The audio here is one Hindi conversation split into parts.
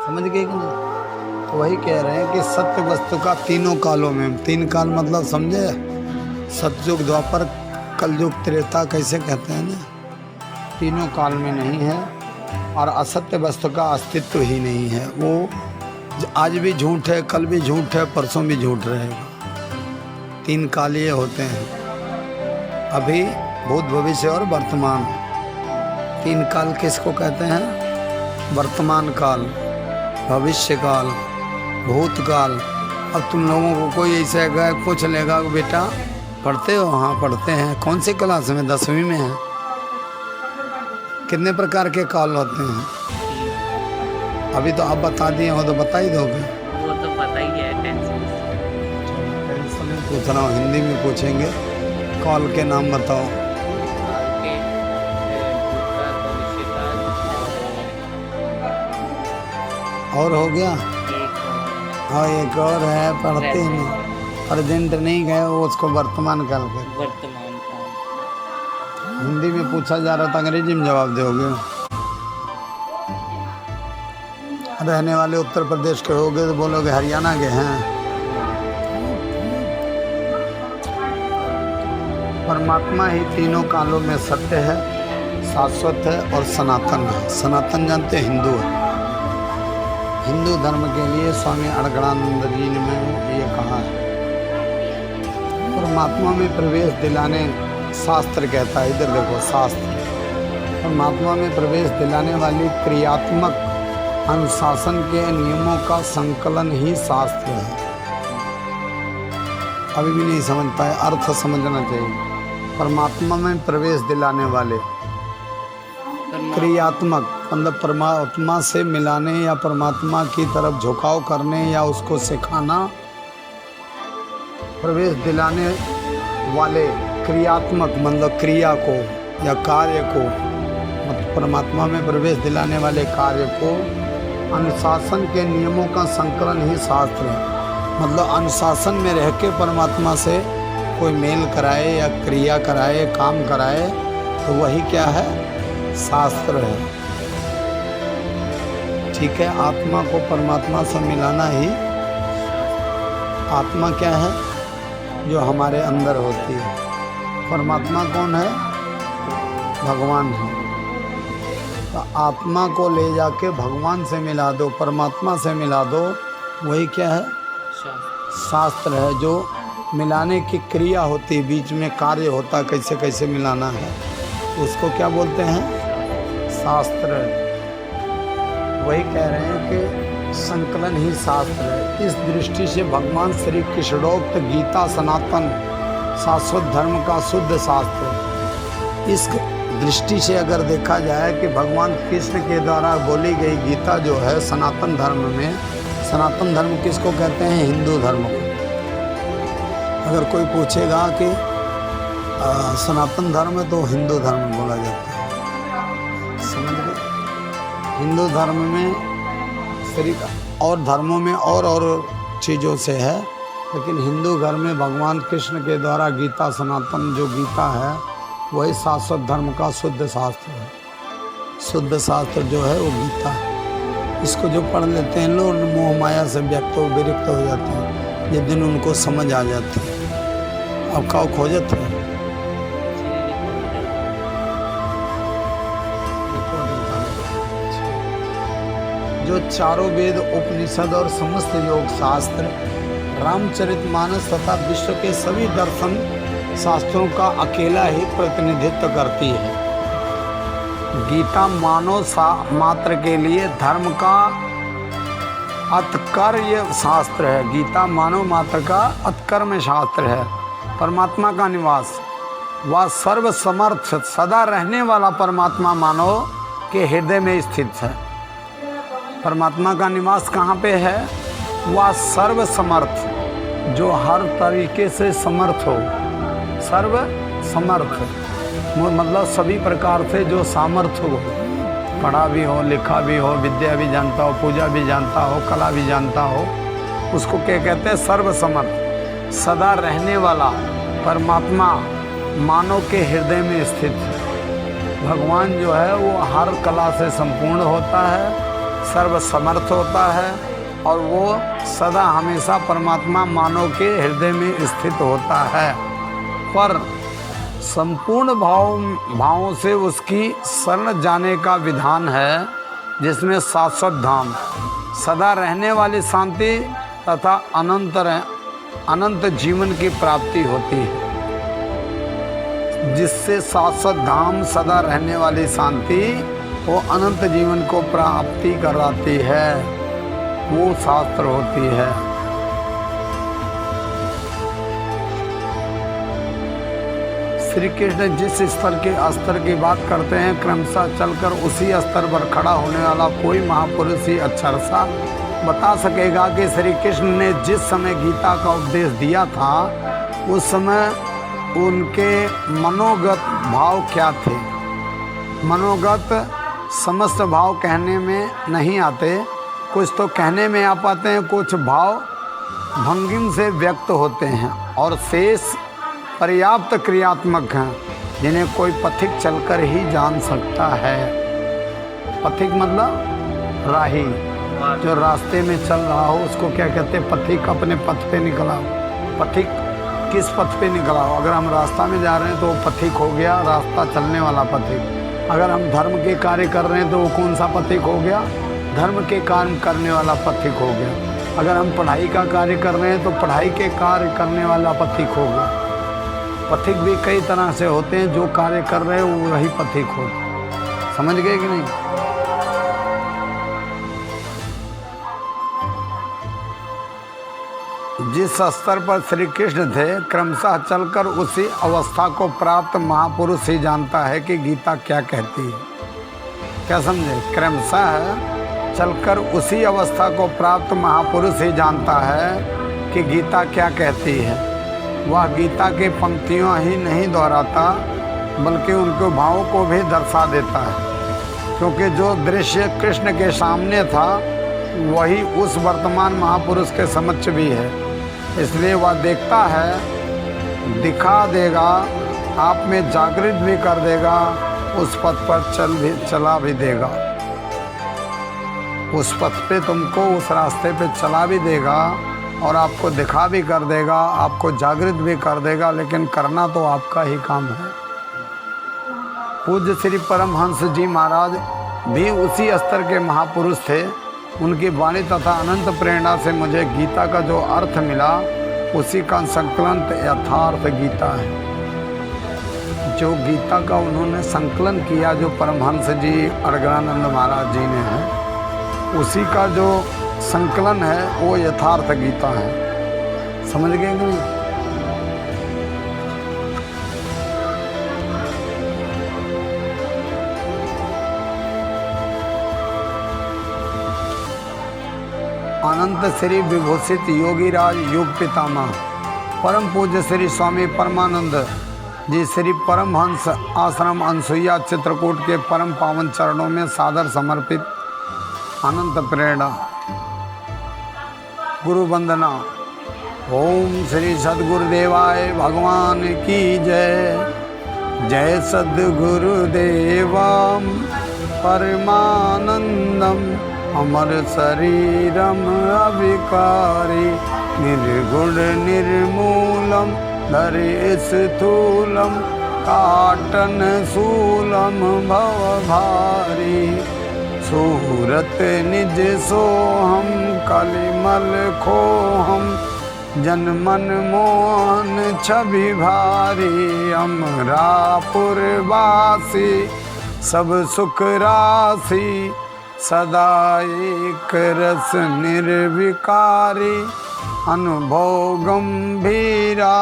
समझ गए कि नहीं? तो वही कह रहे हैं कि सत्य वस्तु का तीनों कालों में, तीन काल मतलब समझे, सतयुग, द्वापर, कलयुग, त्रेता कैसे कहते हैं ना, तीनों काल में नहीं है। और असत्य वस्तु का अस्तित्व ही नहीं है। वो आज भी झूठ है, कल भी झूठ है, परसों भी झूठ रहेगा। तीन काल ये होते हैं, अभी, भूत, भविष्य और वर्तमान। तीन काल किसको कहते हैं? वर्तमान काल, भविष्य काल, भूतकाल। अब तुम लोगों को कोई ऐसे पूछ लेगा कि बेटा पढ़ते हो? हाँ पढ़ते हैं। कौन सी क्लास में? 10वीं में है। कितने प्रकार के काल होते हैं? अभी तो आप बता दिए हो तो बता ही दोगे। वो तो पता ही है, टेंशन नहीं पूछ रहा हूँ, हिंदी में पूछेंगे। काल के नाम बताओ। के भूतकाल, भविष्यकाल और हो गया? एक हाँ एक और है, पढ़ते ही नहीं, प्रेजेंट नहीं गए वो, उसको वर्तमान काल कहते हैं। वर्तमान काल। हिंदी में पूछा जा रहा था, अंग्रेजी में जवाब दोगे। रहने वाले उत्तर प्रदेश के होगे तो बोलोगे हरियाणा के हैं। परमात्मा ही तीनों कालों में सत्य है, शाश्वत है और सनातन है। सनातन जानते हैं? हिंदू है। हिंदू धर्म के लिए स्वामी अड़गड़ानंद जी ने ये कहा है, परमात्मा में प्रवेश दिलाने, शास्त्र कहता है, इधर देखो शास्त्र, परमात्मा में प्रवेश दिलाने वाली क्रियात्मक अनुशासन के नियमों का संकलन ही शास्त्र है। अभी भी नहीं समझ पाए, अर्थ समझना चाहिए। परमात्मा में प्रवेश दिलाने वाले, क्रियात्मक मतलब परमात्मा से मिलाने या परमात्मा की तरफ झुकाव करने या उसको सिखाना, प्रवेश दिलाने वाले क्रियात्मक मतलब क्रिया को या कार्य को, मतलब परमात्मा में प्रवेश दिलाने वाले कार्य को अनुशासन के नियमों का संकलन ही शास्त्र है। मतलब अनुशासन में रह के परमात्मा से कोई मेल कराए या क्रिया कराए, काम कराए, तो वही क्या है? शास्त्र है। ठीक है, आत्मा को परमात्मा से मिलाना ही। आत्मा क्या है? जो हमारे अंदर होती है। परमात्मा कौन है? भगवान है। तो आत्मा को ले जाके भगवान से मिला दो, परमात्मा से मिला दो, वही क्या है? शास्त्र है। जो मिलाने की क्रिया होती है, बीच में कार्य होता है, कैसे कैसे मिलाना है, उसको क्या बोलते हैं? शास्त्र। वही कह रहे हैं कि संकलन ही शास्त्र है। इस दृष्टि से भगवान श्री कृष्णोक्त गीता सनातन शाश्वत धर्म का शुद्ध शास्त्र है। इस दृष्टि से अगर देखा जाए कि भगवान कृष्ण के द्वारा बोली गई गीता जो है सनातन धर्म में, सनातन धर्म किसको कहते हैं? हिंदू धर्म को। अगर कोई पूछेगा कि सनातन धर्म है तो हिंदू धर्म बोला जाता है। समझ गए? हिंदू धर्म में सिर्फ और धर्मों में और चीज़ों से है, लेकिन हिंदू धर्म में भगवान कृष्ण के द्वारा गीता सनातन जो गीता है वही शाश्वत धर्म का शुद्ध शास्त्र है। शुद्ध शास्त्र जो है वो गीता है। इसको जो पढ़ लेते हैं लोग, मोह माया से विरक्त हो जाते हैं, जिस दिन उनको समझ आ जाती है। अब का खोजत है जो चारों वेद, उपनिषद और समस्त योग शास्त्र, रामचरितमानस तथा विश्व के सभी दर्शन शास्त्रों का अकेला ही प्रतिनिधित्व करती है। गीता मानव मात्र के लिए धर्म का अतकर्य शास्त्र है। गीता मानव मात्र का अतकर्म शास्त्र है। परमात्मा का निवास, वह सर्वसमर्थ सदा रहने वाला परमात्मा मानव के हृदय में स्थित है। परमात्मा का निवास कहाँ पे है? वह सर्वसमर्थ, जो हर तरीके से समर्थ हो। सर्व समर्थ मतलब सभी प्रकार से जो सामर्थ्य हो, पढ़ा भी हो, लिखा भी हो, विद्या भी जानता हो, पूजा भी जानता हो, कला भी जानता हो, उसको क्या कहते हैं? सर्व समर्थ, सदा रहने वाला परमात्मा मानव के हृदय में स्थित है। भगवान जो है वो हर कला से संपूर्ण होता है, सर्वसमर्थ होता है और वो सदा हमेशा परमात्मा मानव के हृदय में स्थित होता है, पर संपूर्ण भावों से उसकी शरण जाने का विधान है, जिसमें शाश्वत धाम, सदा रहने वाली शांति तथा अनंत जीवन की प्राप्ति होती है। जिससे शाश्वत धाम, सदा रहने वाली शांति, वो अनंत जीवन को प्राप्ति कराती है, वो शास्त्र होती है। श्री कृष्ण जिस स्तर की बात करते हैं, क्रमशः चलकर उसी स्तर पर खड़ा होने वाला कोई महापुरुष ही अक्षरशः बता सकेगा कि श्री कृष्ण ने जिस समय गीता का उपदेश दिया था, उस समय उनके मनोगत भाव क्या थे। मनोगत समस्त भाव कहने में नहीं आते, कुछ तो कहने में आ पाते हैं, कुछ भाव भंगिम से व्यक्त होते हैं और शेष पर्याप्त क्रियात्मक हैं, जिन्हें कोई पथिक चलकर ही जान सकता है। पथिक मतलब राही, जो रास्ते में चल रहा हो उसको क्या कहते हैं? पथिक। अपने पथ पे निकला हो। पथिक किस पथ पे निकला हो? अगर हम रास्ता में जा रहे हैं तो वो पथिक हो गया, रास्ता चलने वाला पथिक। अगर हम धर्म के कार्य कर रहे हैं तो वो कौन सा पथिक हो गया? धर्म के कार्य करने वाला पथिक हो गया। अगर हम पढ़ाई का कार्य कर रहे हैं तो पढ़ाई के कार्य करने वाला पथिक हो गया। पथिक भी कई तरह से होते हैं, जो कार्य कर रहे हैं वो वही पथिक होते। समझ गए कि नहीं? जिस स्तर पर श्री कृष्ण थे, क्रमशः चलकर उसी अवस्था को प्राप्त महापुरुष ही जानता है कि गीता क्या कहती है। क्या समझे? क्रमशः चलकर उसी अवस्था को प्राप्त महापुरुष ही जानता है कि गीता क्या कहती है। वह गीता के पंक्तियों ही नहीं दोहराता, बल्कि उनके भावों को भी दर्शा देता है, क्योंकि जो दृश्य कृष्ण के सामने था वही उस वर्तमान महापुरुष के समक्ष भी है। इसलिए वह देखता है, दिखा देगा, आप में जागृत भी कर देगा, उस पथ पर चला भी देगा। उस पथ पे तुमको, उस रास्ते पे चला भी देगा और आपको दिखा भी कर देगा, आपको जागृत भी कर देगा, लेकिन करना तो आपका ही काम है। पूज्य श्री परमहंस जी महाराज भी उसी स्तर के महापुरुष थे। उनकी वाणी तथा अनंत प्रेरणा से मुझे गीता का जो अर्थ मिला, उसी का संकलन यथार्थ गीता है। जो गीता का उन्होंने संकलन किया, जो परमहंस जी अड़गड़ानंद महाराज जी ने है, उसी का जो संकलन है वो यथार्थ गीता है। समझ गए कि नहीं? अनंत श्री विभूषित योगी राज युग पितामह परम पूज्य श्री स्वामी परमानंद जी श्री परमहंस आश्रम अनसुईया चित्रकूट के परम पावन चरणों में सादर समर्पित अनंत प्रेरणा गुरु वंदना। ओम श्री सद्गुरुदेवाय भगवान की जय। जय सद्गुरुदेवम परमानंदम अमर शरीरम अविकारी निर्गुण निर्मूलम धरि स्थूलम काटन शूलम भवभारी सूरत निज सोहम कलिमल खोहम जनमन मोहन छवि भारी अमरापुर वासी सब सुख राशि सदा एक रस निर्विकारी अनुभव गंभीरा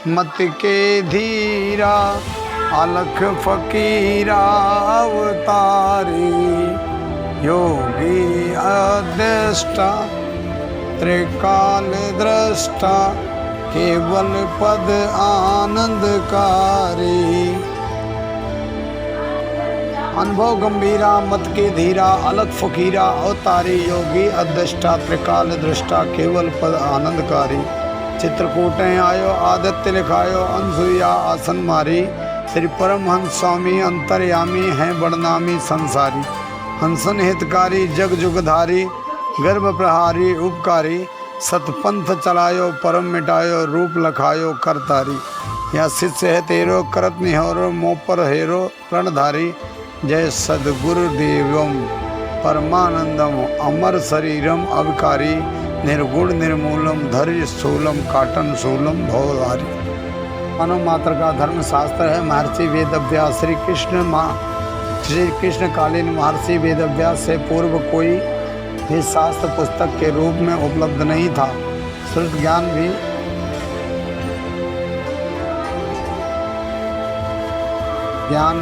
मत के धीरा अलख फकीरा अवतारी योगी अदृष्टा त्रिकाल दृष्टा केवल पद आनंदकारी अनुभव गंभीरा मत के धीरा अलग फकीरा अवतारी योगी अदृष्टा त्रिकाल दृष्टा केवल पद आनंदकारी चित्रकूट आयो आदित्य लिखायो अनसुईया आसन मारी श्री परमहंस स्वामी अंतर्यामी हैं बड़नामी संसारी। हंसन हितकारी जग जुगधारी गर्भ प्रहारी उपकारी सतपंथ चलायो परम मिटायो रूप लखायो करतारी। या शिष्य है तेरो करत निहोरो मोपर हेरो प्रणधारी जय सदगुरु देवम परमानंदम अमर शरीरम अविकारी निर्गुण निर्मूलम धैर्य स्थूलम काटन शूलम भवधारी। मानव मात्र का धर्म शास्त्र है। महर्षि वेदव्यास श्री कृष्ण कालीन महर्षि वेदव्यास से पूर्व कोई भी शास्त्र पुस्तक के रूप में उपलब्ध नहीं था। श्रुत ज्ञान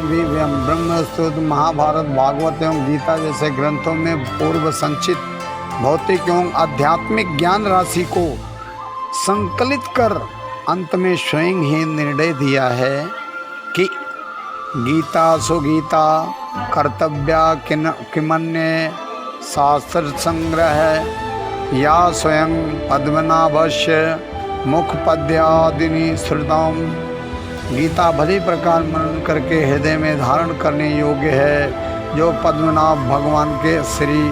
भी ब्रह्मसूत्र महाभारत भागवत एवं गीता जैसे ग्रंथों में पूर्व संचित भौतिक एवं आध्यात्मिक ज्ञान राशि को संकलित कर अंत में स्वयं ही निर्णय दिया है कि गीता सुगीता कर्तव्या किमन्य शास्त्र संग्रह या स्वयं पद्मनाभस्य मुख पद्यादिनी श्रुतम। गीता भली प्रकार मनन करके हृदय में धारण करने योग्य है, जो पद्मनाभ भगवान के श्री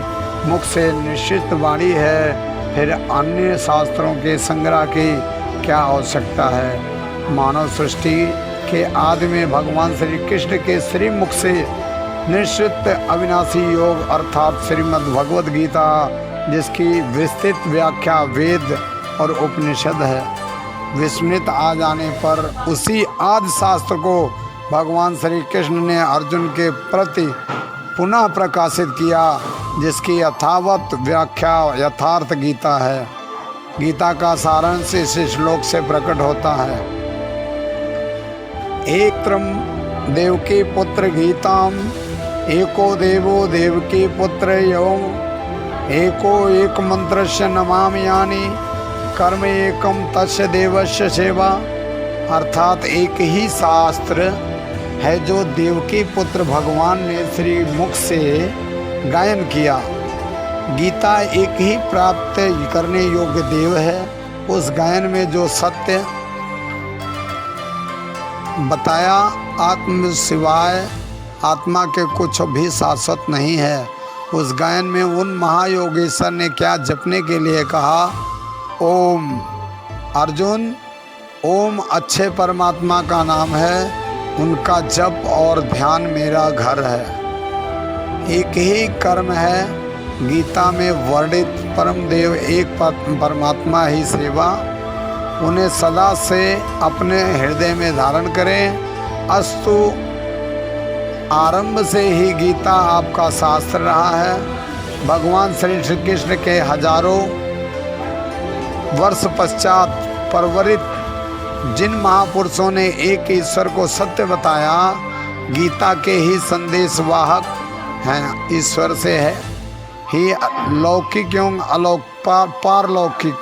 मुख से निश्चित वाणी है। फिर अन्य शास्त्रों के संग्रह की क्या आवश्यकता है। मानव सृष्टि के आदि में भगवान श्री कृष्ण के श्री मुख से निश्चित अविनाशी योग अर्थात श्रीमद् भगवद गीता, जिसकी विस्तृत व्याख्या वेद और उपनिषद है, विस्मृत आ जाने पर उसी आदि शास्त्र को भगवान श्री कृष्ण ने अर्जुन के प्रति पुनः प्रकाशित किया, जिसकी यथावत व्याख्या यथार्थ गीता है। गीता का सारांश इस श्लोक से प्रकट होता है। एक त्रम देवकी पुत्र गीताम एको देवो देवकी पुत्र एवं एको एक मंत्रस्य नमामि कर्म एकम तस्य देवस्य सेवा। अर्थात एक ही शास्त्र है जो देवकी पुत्र भगवान ने श्री मुख से गायन किया। गीता एक ही प्राप्त करने योग्य देव है। उस गायन में जो सत्य बताया आत्म सिवाय आत्मा के कुछ भी शाश्वत नहीं है। उस गायन में उन महायोगेश्वर ने क्या जपने के लिए कहा। ओम अर्जुन, ओम अच्छे परमात्मा का नाम है, उनका जप और ध्यान मेरा घर है। एक ही कर्म है। गीता में वर्णित परम देव एक परमात्मा ही सेवा। उन्हें सदा से अपने हृदय में धारण करें। अस्तु आरंभ से ही गीता आपका शास्त्र रहा है। भगवान श्री कृष्ण के हजारों वर्ष पश्चात परवरित जिन महापुरुषों ने एक ईश्वर को सत्य बताया, गीता के ही संदेशवाहक हैं। ईश्वर से है ही लौकिक एवं पारलौकिक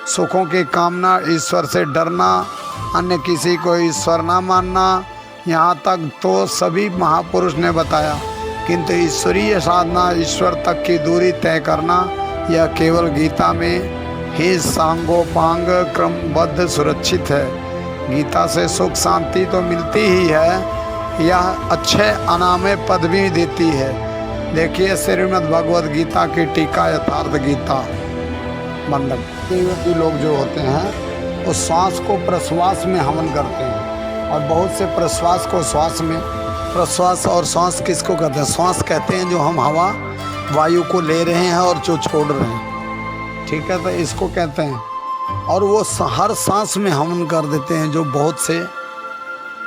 सुखों की कामना, ईश्वर से डरना, अन्य किसी को ईश्वर ना मानना, यहाँ तक तो सभी महापुरुष ने बताया। किंतु ईश्वरीय साधना, ईश्वर तक की दूरी तय करना, यह केवल गीता में ही सांगोपांग क्रमबद्ध सुरक्षित है। गीता से सुख शांति तो मिलती ही है, यह अच्छे अनामे पद भी देती है। देखिए श्रीमद् भगवद गीता की टीका यथार्थ गीता मंडप। योगी लोग जो होते हैं वो श्वास को प्रश्वास में हवन करते हैं और बहुत से प्रश्वास को श्वास में। प्रश्वास और श्वास किसको कहते हैं। श्वास कहते हैं जो हम हवा वायु को ले रहे हैं और जो छोड़ रहे हैं, ठीक है, तो इसको कहते हैं। और वो हर सांस में हवन कर देते हैं। जो बहुत से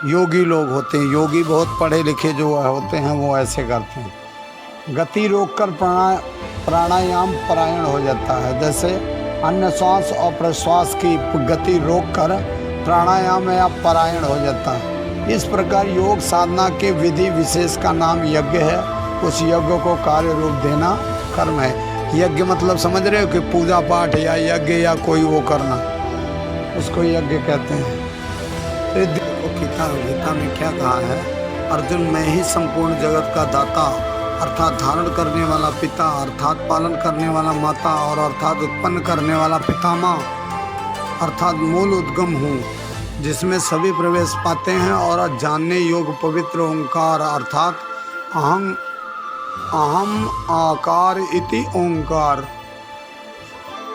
योगी लोग होते हैं, योगी बहुत पढ़े लिखे जो होते हैं, वो ऐसे करते हैं। गति रोककर प्राणायाम परायण हो जाता है। जैसे अन्य श्वास और प्रश्वास की गति रोककर प्राणायाम या परायण हो जाता है। इस प्रकार योग साधना के विधि विशेष का नाम यज्ञ है। उस यज्ञ को कार्य रूप देना कर्म है। यज्ञ मतलब समझ रहे हो कि पूजा पाठ या यज्ञ या कोई वो करना, उसको यज्ञ कहते हैं। तो देखो गीता में क्या कहा है। अर्जुन, मैं ही संपूर्ण जगत का दाता अर्थात धारण करने वाला पिता अर्थात पालन करने वाला माता और अर्थात उत्पन्न करने वाला पितामह अर्थात मूल उद्गम हूँ, जिसमें सभी प्रवेश पाते हैं। और जानने योग्य पवित्र ओंकार अर्थात अहं अहम आकार इति ओंकार।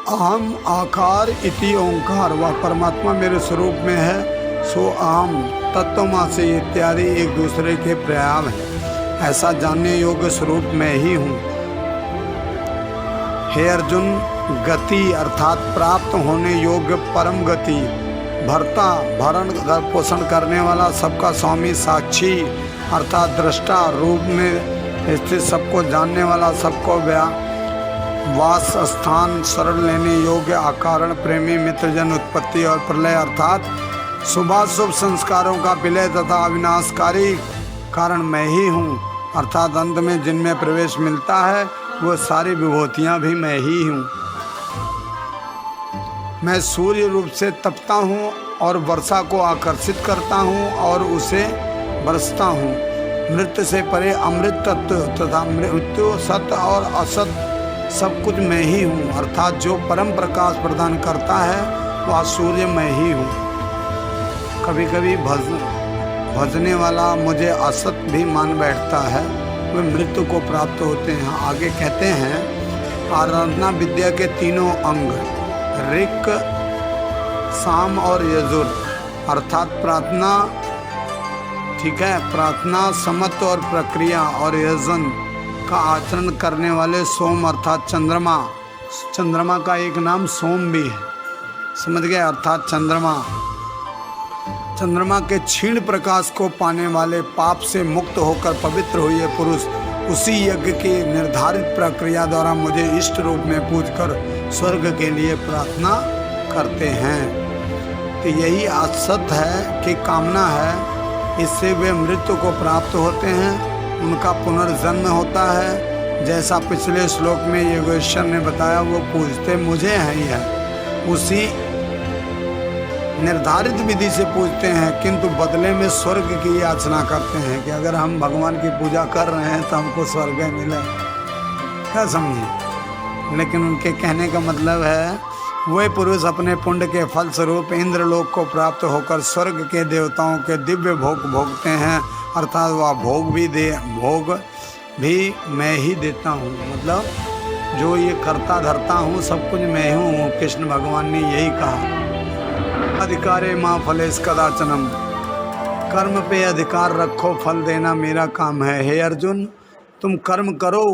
अहम आकार इति ओंकार, वह परमात्मा मेरे स्वरूप में है। सो अहम तत्वमासी इत्यादि एक दूसरे के पर्याय हैं। ऐसा जानने योग्य स्वरूप मैं ही हूँ। हे अर्जुन, गति अर्थात प्राप्त होने योग्य परम गति, भरता भरण पोषण करने वाला, सबका स्वामी, साक्षी अर्थात दृष्टा, रूप में स्थित, सबको जानने वाला, सबको वास स्थान, शरण लेने योग्य, अकारण, प्रेमी, मित्रजन, उत्पत्ति और प्रलय अर्थात शुभाशुभ संस्कारों का विलय तथा अविनाशकारी कारण मैं ही हूँ। अर्थात अंत में जिनमें प्रवेश मिलता है वो सारी विभूतियाँ भी मैं ही हूँ। मैं सूर्य रूप से तपता हूँ और वर्षा को आकर्षित करता हूँ और उसे बरसता हूँ। मृत्यु से परे अमृत तत्व तथा मृत्यु, सत्य और असत सब कुछ मैं ही हूँ। अर्थात जो परम प्रकाश प्रदान करता है वह सूर्य मैं ही हूँ। कभी कभी भजने वाला मुझे असत भी मान बैठता है, वे मृत्यु को प्राप्त होते हैं। आगे कहते हैं, आराधना विद्या के तीनों अंग ऋक, साम और यजुर अर्थात प्रार्थना, ठीक है, प्रार्थना, समत्व और प्रक्रिया और यजन का आचरण करने वाले सोम अर्थात चंद्रमा। चंद्रमा का एक नाम सोम भी है, समझ गए, अर्थात चंद्रमा। चंद्रमा के क्षीण प्रकाश को पाने वाले, पाप से मुक्त होकर पवित्र हुए पुरुष उसी यज्ञ की निर्धारित प्रक्रिया द्वारा मुझे इष्ट रूप में पूजकर स्वर्ग के लिए प्रार्थना करते हैं। तो यही असत है कि कामना है, इससे वे मृत्यु को प्राप्त होते हैं, उनका पुनर्जन्म होता है। जैसा पिछले श्लोक में योगेश्वर ने बताया, वो पूजते मुझे हैं ही है, उसी निर्धारित विधि से पूजते हैं, किंतु बदले में स्वर्ग की याचना करते हैं कि अगर हम भगवान की पूजा कर रहे हैं तो हमको स्वर्ग मिले। क्या समझे? लेकिन उनके कहने का मतलब है, वे पुरुष अपने पुण्य के फल स्वरूप इंद्रलोक को प्राप्त होकर स्वर्ग के देवताओं के दिव्य भोग भोगते हैं। अर्थात वह भोग भी मैं ही देता हूँ। मतलब जो ये करता धरता हूँ सब कुछ मैं हूँ। कृष्ण भगवान ने यही कहा, अधिकारे माँ फलेश कदाचनम, कर्म पे अधिकार रखो, फल देना मेरा काम है। हे अर्जुन, तुम कर्म करो,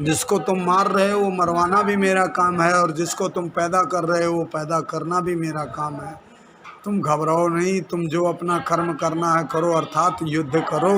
जिसको तुम मार रहे हो वो मरवाना भी मेरा काम है, और जिसको तुम पैदा कर रहे हो वो पैदा करना भी मेरा काम है। तुम घबराओ नहीं, तुम जो अपना कर्म करना है करो, अर्थात युद्ध करो।